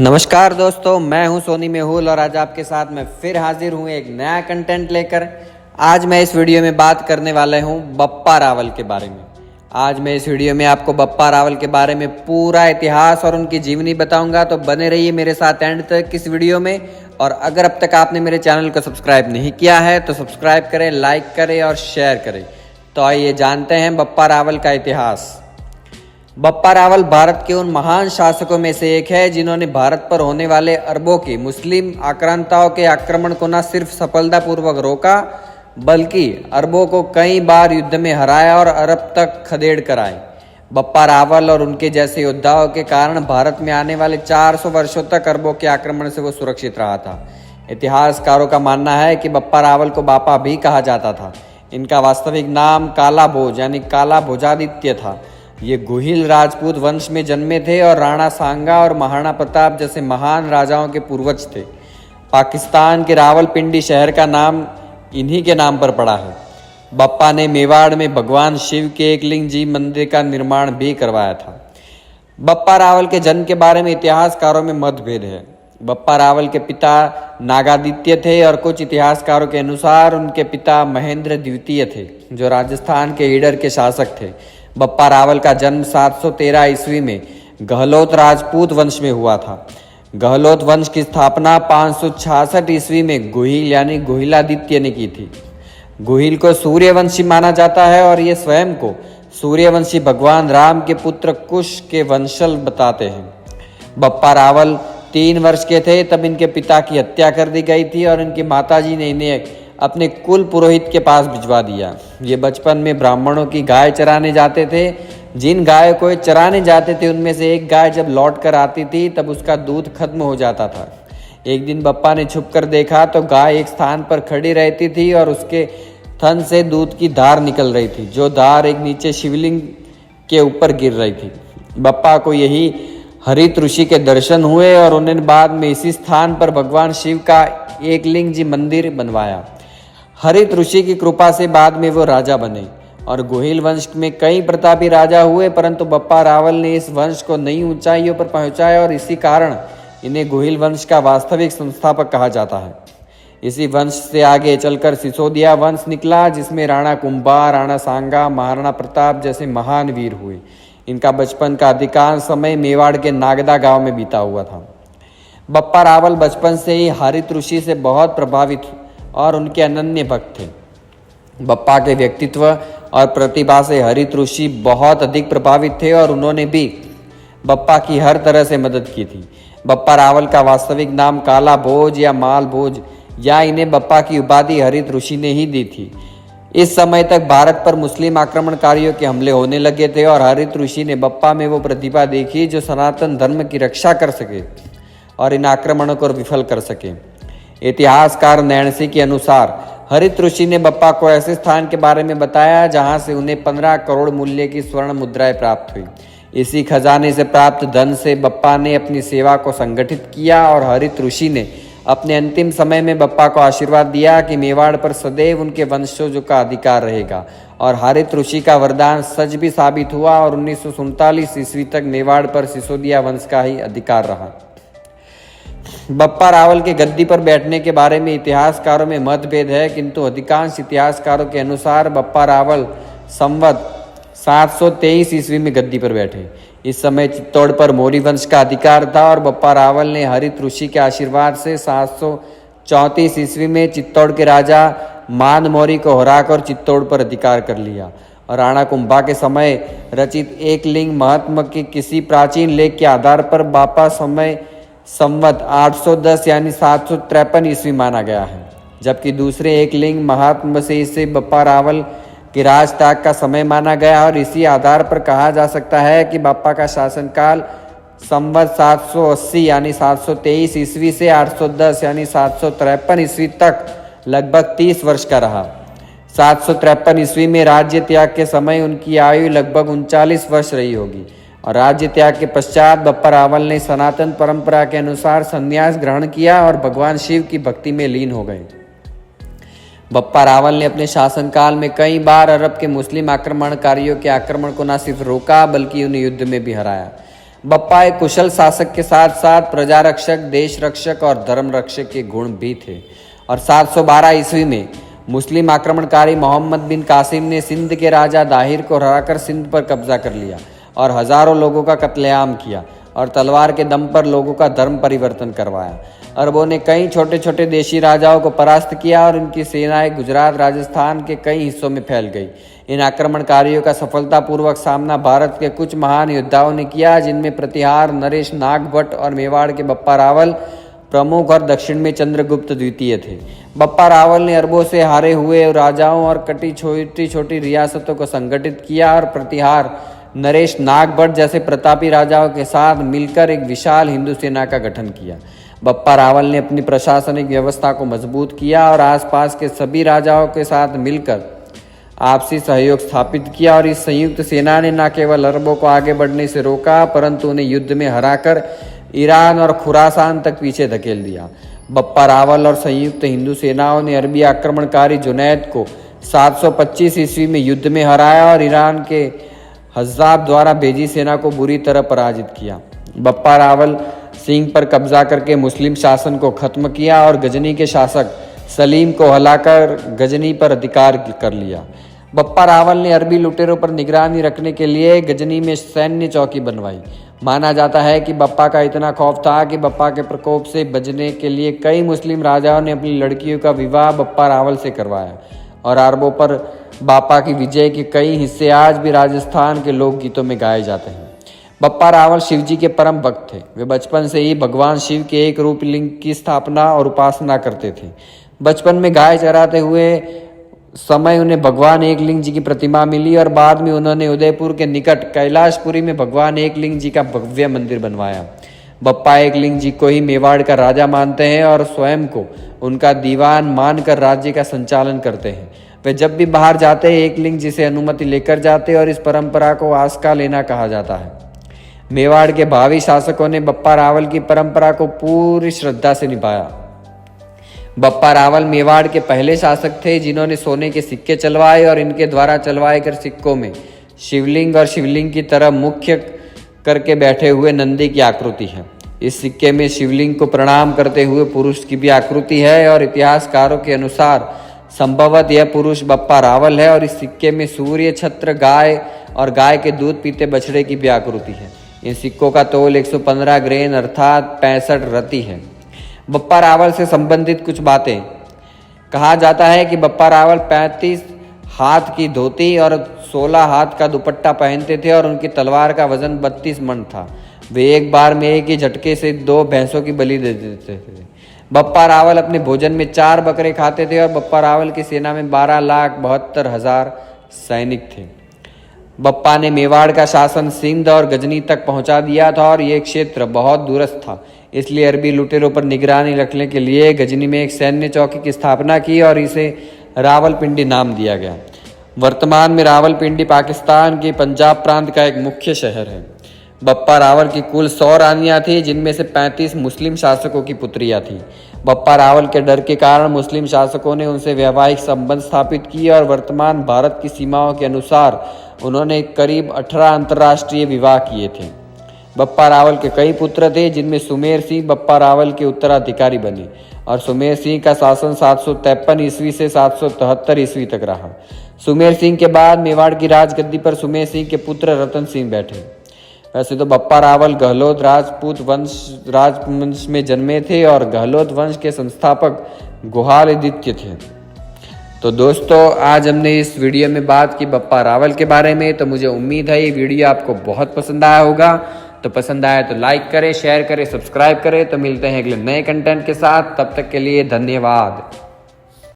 नमस्कार दोस्तों, मैं हूं सोनी मेहुल और आज आपके साथ मैं फिर हाजिर हूं एक नया कंटेंट लेकर। आज मैं इस वीडियो में बात करने वाला हूं बप्पा रावल के बारे में। आज मैं इस वीडियो में आपको बप्पा रावल के बारे में पूरा इतिहास और उनकी जीवनी बताऊंगा, तो बने रहिए मेरे साथ एंड तक इस वीडियो में। और अगर अब तक आपने मेरे चैनल को सब्सक्राइब नहीं किया है तो सब्सक्राइब करें, लाइक करें और शेयर करें। तो आइए जानते हैं बप्पा रावल का इतिहास। बप्पा रावल भारत के उन महान शासकों में से एक है जिन्होंने भारत पर होने वाले अरबों की मुस्लिम आक्रांताओं के आक्रमण को न सिर्फ सफलतापूर्वक रोका बल्कि अरबों को कई बार युद्ध में हराया और अरब तक खदेड़ कर आए। बप्पा रावल और उनके जैसे योद्धाओं के कारण भारत में आने वाले 400 वर्षों तक अरबों के आक्रमण से वो सुरक्षित रहा था। इतिहासकारों का मानना है कि बप्पा रावल को बापा भी कहा जाता था। इनका वास्तविक नाम काला भोज यानी काला भोजादित्य था। ये गुहिल राजपूत वंश में जन्मे थे और राणा सांगा और महाराणा प्रताप जैसे महान राजाओं के पूर्वज थे। पाकिस्तान के रावलपिंडी शहर का नाम इन्हीं के नाम पर पड़ा है। बप्पा ने मेवाड़ में भगवान शिव के एकलिंग जी मंदिर का निर्माण भी करवाया था। बप्पा रावल के जन्म के बारे में इतिहासकारों में मतभेद है। बप्पा रावल के पिता नागादित्य थे और कुछ इतिहासकारों के अनुसार उनके पिता महेंद्र द्वितीय थे, जो राजस्थान के ईडर के शासक थे। बप्पा रावल का जन्म 713 ईस्वी में गहलोत राजपूत वंश में हुआ था। गहलोत वंश की स्थापना 566 ईस्वी में गुहिल यानी गुहिलादित्य ने की थी। गुहिल को सूर्यवंशी माना जाता है और ये स्वयं को सूर्यवंशी भगवान राम के पुत्र कुश के वंशज बताते हैं। बप्पा रावल 3 वर्ष के थे तब इनके पिता की हत्या कर दी गई थी और इनकी माताजी ने इन्हें अपने कुल पुरोहित के पास भिजवा दिया। ये बचपन में ब्राह्मणों की गाय चराने जाते थे। जिन गायों को चराने जाते थे उनमें से एक गाय जब लौट कर आती थी तब उसका दूध खत्म हो जाता था। एक दिन बप्पा ने छुप कर देखा तो गाय एक स्थान पर खड़ी रहती थी और उसके थन से दूध की धार निकल रही थी, जो धार एक नीचे शिवलिंग के ऊपर गिर रही थी। बप्पा को यही हरित ऋषि के दर्शन हुए और उन्होंने बाद में इसी स्थान पर भगवान शिव का एकलिंग जी मंदिर बनवाया। हरित ऋषि की कृपा से बाद में वो राजा बने और गुहिल वंश में कई प्रतापी राजा हुए, परंतु बप्पा रावल ने इस वंश को नई ऊंचाइयों पर पहुंचाया और इसी कारण इन्हें गुहिल वंश का वास्तविक संस्थापक कहा जाता है। इसी वंश से आगे चलकर सिसोदिया वंश निकला, जिसमें राणा कुंभा, राणा सांगा, महाराणा प्रताप जैसे महान वीर हुए। इनका बचपन का अधिकांश समय मेवाड़ के नागदा गांव में बीता हुआ था। बप्पा रावल बचपन से ही हरित ऋषि से बहुत प्रभावित और उनके अनन्य भक्त थे। बप्पा के व्यक्तित्व और प्रतिभा से हरित ऋषि बहुत अधिक प्रभावित थे और उन्होंने भी बप्पा की हर तरह से मदद की थी। बप्पा रावल का वास्तविक नाम काला भोज या माल भोज या इन्हें बप्पा की उपाधि हरित ऋषि ने ही दी थी। इस समय तक भारत पर मुस्लिम आक्रमणकारियों के हमले होने लगे थे और हरित ऋषि ने बप्पा में वो प्रतिभा देखी जो सनातन धर्म की रक्षा कर सके और इन आक्रमणों को विफल कर सके। इतिहासकार नैणसी के अनुसार हरित ऋषि ने बप्पा को ऐसे स्थान के बारे में बताया जहां से उन्हें 15 करोड़ मूल्य की स्वर्ण मुद्राएं प्राप्त हुई। इसी खजाने से प्राप्त धन से बप्पा ने अपनी सेवा को संगठित किया और हरित ऋषि ने अपने अंतिम समय में बप्पा को आशीर्वाद दिया कि मेवाड़ पर सदैव उनके वंशजों का अधिकार रहेगा। और हरित ऋषि का वरदान सच भी साबित हुआ और 1947 ईस्वी तक मेवाड़ पर सिसोदिया वंश का ही अधिकार रहा। बप्पा रावल के गद्दी पर बैठने के बारे में इतिहासकारों में मतभेद है, किंतु अधिकांश इतिहासकारों के अनुसार बप्पा रावल संवत 723 ईस्वी में गद्दी पर बैठे। इस समय चित्तौड़ पर मौर्य वंश का अधिकार था और बप्पा रावल ने हरित ऋषि के आशीर्वाद से 734 ईस्वी में चित्तौड़ के राजा मान मौर्य को हराकर चित्तौड़ पर अधिकार कर लिया। और राणा कुंभा के समय रचित एकलिंग महात्मा के किसी प्राचीन लेख के आधार पर बापा समय संवत 810 यानी 753 ईस्वी माना गया है, जबकि दूसरे एकलिंग महात्मा से इसे बप्पा रावल के राजताग का समय माना गया। और इसी आधार पर कहा जा सकता है कि बप्पा का शासनकाल संवत 780 यानी 723 ईस्वी से 810 यानी 753 ईस्वी तक लगभग 30 वर्ष का रहा। 753 ईस्वी में राज्य त्याग के समय उनकी आयु लगभग 39 वर्ष रही होगी और राज्य त्याग के पश्चात बप्पा रावल ने सनातन परंपरा के अनुसार संन्यास ग्रहण किया और भगवान शिव की भक्ति में लीन हो गए। बप्पा रावल ने अपने शासनकाल में कई बार अरब के मुस्लिम आक्रमणकारियों के आक्रमण को न सिर्फ रोका बल्कि उन्हें युद्ध में भी हराया। बप्पा एक कुशल शासक के साथ साथ प्रजा रक्षक, देश रक्षक और धर्म रक्षक के गुण भी थे। और 712 ईस्वी में मुस्लिम आक्रमणकारी मोहम्मद बिन कासिम ने सिंध के राजा दाहिर को हराकर सिंध पर कब्जा कर लिया और हजारों लोगों का कत्लेआम किया और तलवार के दम पर लोगों का धर्म परिवर्तन करवाया। अरबों ने कई छोटे छोटे देशी राजाओं को परास्त किया और उनकी सेनाएं गुजरात, राजस्थान के कई हिस्सों में फैल गई। इन आक्रमणकारियों का सफलतापूर्वक सामना भारत के कुछ महान योद्धाओं ने किया, जिनमें प्रतिहार, नरेश नागभट्ट और मेवाड़ के बप्पा रावल प्रमुख और दक्षिण में चंद्रगुप्त द्वितीय थे। बप्पा रावल ने अरबों से हारे हुए राजाओं और कटी छोटी छोटी रियासतों को संगठित किया और प्रतिहार, नरेश नागभट्ट जैसे प्रतापी राजाओं के साथ मिलकर एक विशाल हिंदू सेना का गठन किया। बप्पा रावल ने अपनी प्रशासनिक व्यवस्था को मजबूत किया और आसपास के सभी राजाओं के साथ मिलकर आपसी सहयोग स्थापित किया और इस संयुक्त सेना ने न केवल अरबों को आगे बढ़ने से रोका, परंतु उन्हें युद्ध में हराकर ईरान और खुरासान तक पीछे धकेल दिया। बप्पा रावल और संयुक्त हिंदू सेनाओं ने अरबी आक्रमणकारी जुनैद को 725 ईस्वी में युद्ध में हराया और ईरान के हज्जाब द्वारा भेजी सेना को बुरी तरह पराजित किया। बप्पा रावल सिंह पर कब्जा करके मुस्लिम शासन को खत्म किया और गजनी के शासक सलीम को हलाकर गजनी पर अधिकार कर लिया। बप्पा रावल ने अरबी लुटेरों पर निगरानी रखने के लिए गजनी में सैन्य चौकी बनवाई। माना जाता है कि बप्पा का इतना खौफ था कि बप्पा के प्रकोप से बचने के लिए कई मुस्लिम राजाओं ने अपनी लड़कियों का विवाह बप्पा रावल से करवाया और अरबों पर बापा की विजय के कई हिस्से आज भी राजस्थान के लोकगीतों में गाए जाते हैं। बप्पा रावल शिवजी के परम भक्त थे। वे बचपन से ही भगवान शिव के एक रूप लिंग की स्थापना और उपासना करते थे। बचपन में गाय चराते हुए समय उन्हें भगवान एकलिंग जी की प्रतिमा मिली और बाद में उन्होंने उदयपुर के निकट कैलाशपुरी में भगवान एकलिंग जी का भव्य मंदिर बनवाया। बप्पा एकलिंग जी को ही मेवाड़ का राजा मानते हैं और स्वयं को उनका दीवान मानकर राज्य का संचालन करते हैं। वे जब भी बाहर जाते हैं एकलिंग जी से अनुमति लेकर जाते और इस परंपरा को आस्का लेना कहा जाता है। मेवाड़ के भावी शासकों ने बप्पा रावल की परंपरा को पूरी श्रद्धा से निभाया। बप्पा रावल मेवाड़ के पहले शासक थे जिन्होंने सोने के सिक्के चलवाए और इनके द्वारा चलवाए कर सिक्कों में शिवलिंग और शिवलिंग की तरह मुख्य करके बैठे हुए नंदी की आकृति है। इस सिक्के में शिवलिंग को प्रणाम करते हुए पुरुष की भी आकृति है और इतिहासकारों के अनुसार संभवत यह पुरुष बप्पा रावल है और इस सिक्के में सूर्य, छत्र, गाय और गाय के दूध पीते बछड़े की भी आकृति है। इन सिक्कों का तोल 115 ग्रेन अर्थात 65 रति है। बप्पा रावल से संबंधित कुछ बातें। कहा जाता है कि बप्पा रावल 35 हाथ की धोती और 16 हाथ का दुपट्टा पहनते थे और उनकी तलवार का वजन 32 मन था। वे एक बार में एक ही झटके से 2 भैंसों की बलि दे देते थे। बप्पा रावल अपने भोजन में 4 बकरे खाते थे और बप्पा रावल की सेना में 12,72,000 सैनिक थे। बप्पा ने मेवाड़ का शासन सिंध और गजनी तक पहुंचा दिया था और यह क्षेत्र बहुत दूरस्थ था, इसलिए अरबी लुटेरों पर निगरानी रखने के लिए गजनी में एक सैन्य चौकी की स्थापना की और इसे रावलपिंडी नाम दिया गया। वर्तमान में रावलपिंडी पाकिस्तान के पंजाब प्रांत का एक मुख्य शहर है। बप्पा रावल की कुल 100 रानियां थी, जिनमें से 35 मुस्लिम शासकों की पुत्रियां थीं। बप्पा रावल के डर के कारण मुस्लिम शासकों ने उनसे वैवाहिक संबंध स्थापित किए और वर्तमान भारत की सीमाओं के अनुसार उन्होंने करीब 18 अंतर्राष्ट्रीय विवाह किए थे। बप्पा रावल के कई पुत्र थे, जिनमें सुमेर सिंह बप्पा रावल के उत्तराधिकारी बने और सुमेर सिंह का शासन 753 ईस्वी से 773 ईस्वी तक रहा। सुमेर सिंह के बाद मेवाड़ की राजगद्दी पर सुमेर सिंह के पुत्र रतन सिंह बैठे। वैसे तो बप्पा रावल गहलोत राजवंश में जन्मे थे और गहलोत वंश के संस्थापक गुहालदित्य थे। तो दोस्तों, आज हमने इस वीडियो में बात की बप्पा रावल के बारे में। तो मुझे उम्मीद है ये वीडियो आपको बहुत पसंद आया होगा। तो पसंद आया तो लाइक करें, शेयर करें, सब्सक्राइब करें। तो मिलते हैं अगले नए कंटेंट के साथ। तब तक के लिए धन्यवाद।